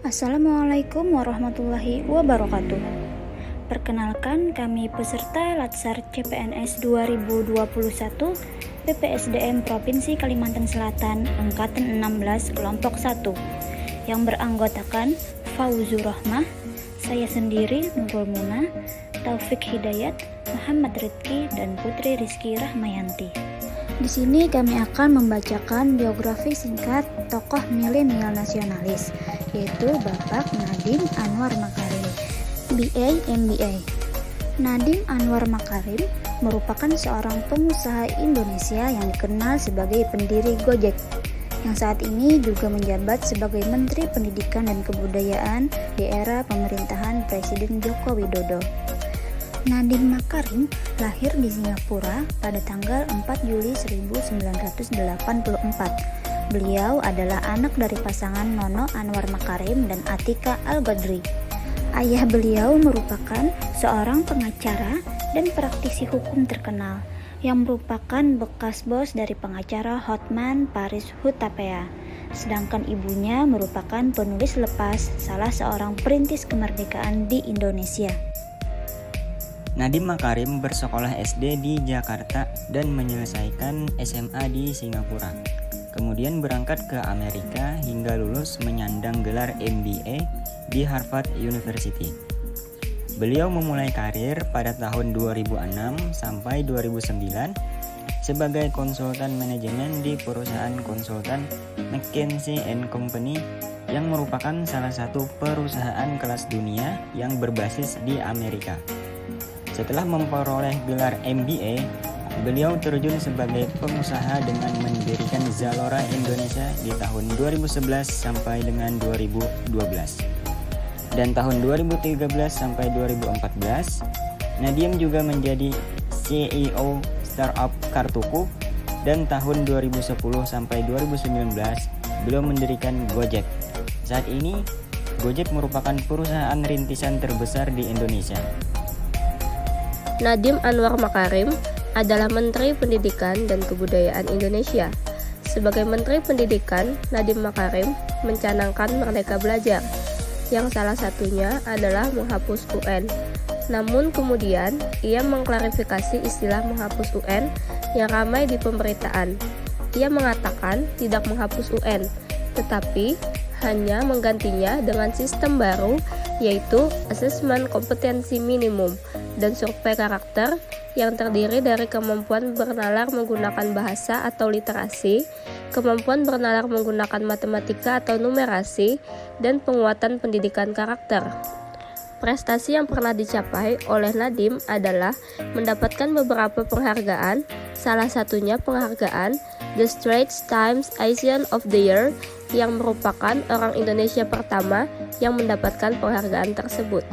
Assalamualaikum warahmatullahi wabarakatuh. Perkenalkan, kami peserta Latsar CPNS 2021 BPSDM Provinsi Kalimantan Selatan Angkatan 16 Kelompok 1 yang beranggotakan Fauzur Rahmah, saya sendiri Nurul Muna, Taufik Hidayat, Muhammad Rizki, dan Putri Rizki Rahmayanti. Di sini kami akan membacakan biografi singkat tokoh milenial nasionalis, yaitu Bapak Nadiem Anwar Makarim, BA MBA. Nadiem Anwar Makarim merupakan seorang pengusaha Indonesia yang dikenal sebagai pendiri Gojek, yang saat ini juga menjabat sebagai Menteri Pendidikan dan Kebudayaan di era pemerintahan Presiden Joko Widodo. Nadiem Makarim lahir di Singapura pada tanggal 4 Juli 1984. Beliau adalah anak dari pasangan Nono Anwar Makarim dan Atika Al-Godri. Ayah beliau merupakan seorang pengacara dan praktisi hukum terkenal yang merupakan bekas bos dari pengacara Hotman Paris Hutapea. Sedangkan ibunya merupakan penulis lepas, salah seorang perintis kemerdekaan di Indonesia. Nadiem Makarim bersekolah SD di Jakarta dan menyelesaikan SMA di Singapura. Kemudian berangkat ke Amerika hingga lulus menyandang gelar MBA di Harvard University. Beliau memulai karir pada tahun 2006 sampai 2009 sebagai konsultan manajemen di perusahaan konsultan McKinsey & Company yang merupakan salah satu perusahaan kelas dunia yang berbasis di Amerika. Setelah memperoleh gelar MBA, beliau terjun sebagai pengusaha dengan mendirikan Zalora Indonesia di tahun 2011 sampai dengan 2012. Dan tahun 2013 sampai 2014, Nadiem juga menjadi CEO startup Kartuku, dan tahun 2010 sampai 2019 beliau mendirikan Gojek. Saat ini, Gojek merupakan perusahaan rintisan terbesar di Indonesia. Nadiem Anwar Makarim adalah Menteri Pendidikan dan Kebudayaan Indonesia. Sebagai Menteri Pendidikan, Nadiem Makarim mencanangkan Merdeka Belajar, yang salah satunya adalah menghapus UN. Namun kemudian, ia mengklarifikasi istilah menghapus UN yang ramai di pemberitaan. Ia mengatakan tidak menghapus UN, tetapi hanya menggantinya dengan sistem baru, yaitu asesmen kompetensi minimum dan survei karakter yang terdiri dari kemampuan bernalar menggunakan bahasa atau literasi, kemampuan bernalar menggunakan matematika atau numerasi, dan penguatan pendidikan karakter. Prestasi yang pernah dicapai oleh Nadiem adalah mendapatkan beberapa penghargaan, salah satunya penghargaan The Straits Times Asian of the Year, yang merupakan orang Indonesia pertama yang mendapatkan penghargaan tersebut.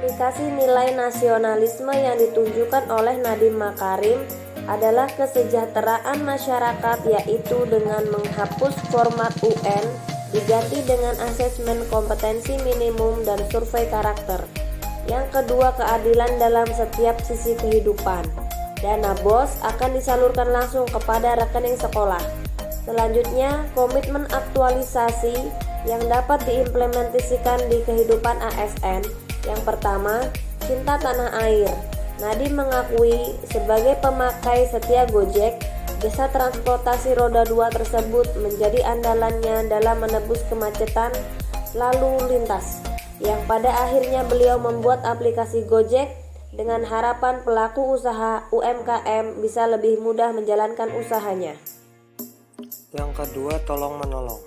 Aplikasi nilai nasionalisme yang ditunjukkan oleh Nadiem Makarim adalah kesejahteraan masyarakat, yaitu dengan menghapus format UN diganti dengan asesmen kompetensi minimum dan survei karakter. Yang kedua, keadilan dalam setiap sisi kehidupan. Dana BOS akan disalurkan langsung kepada rekening sekolah. Selanjutnya, komitmen aktualisasi yang dapat diimplementasikan di kehidupan ASN. Yang pertama, cinta tanah air. Nadiem mengakui sebagai pemakai setia Gojek, jasa transportasi roda 2 tersebut menjadi andalannya dalam menebus kemacetan lalu lintas, yang pada akhirnya beliau membuat aplikasi Gojek dengan harapan pelaku usaha UMKM bisa lebih mudah menjalankan usahanya. Yang kedua, tolong menolong,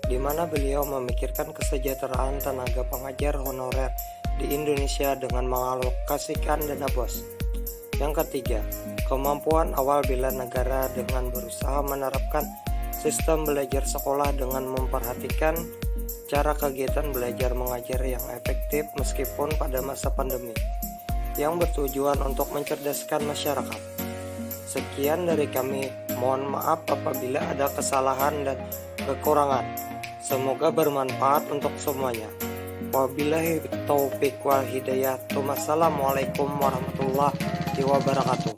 di mana beliau memikirkan kesejahteraan tenaga pengajar honorer di Indonesia dengan mengalokasikan dana BOS. Yang ketiga, kemampuan awal bela negara dengan berusaha menerapkan sistem belajar sekolah dengan memperhatikan cara kegiatan belajar mengajar yang efektif meskipun pada masa pandemi, yang bertujuan untuk mencerdaskan masyarakat. Sekian dari kami, mohon maaf apabila ada kesalahan dan kekurangan. Semoga bermanfaat untuk semuanya. Wabillahi taufiq wal hidayah. Wassalamualaikum warahmatullahi wabarakatuh.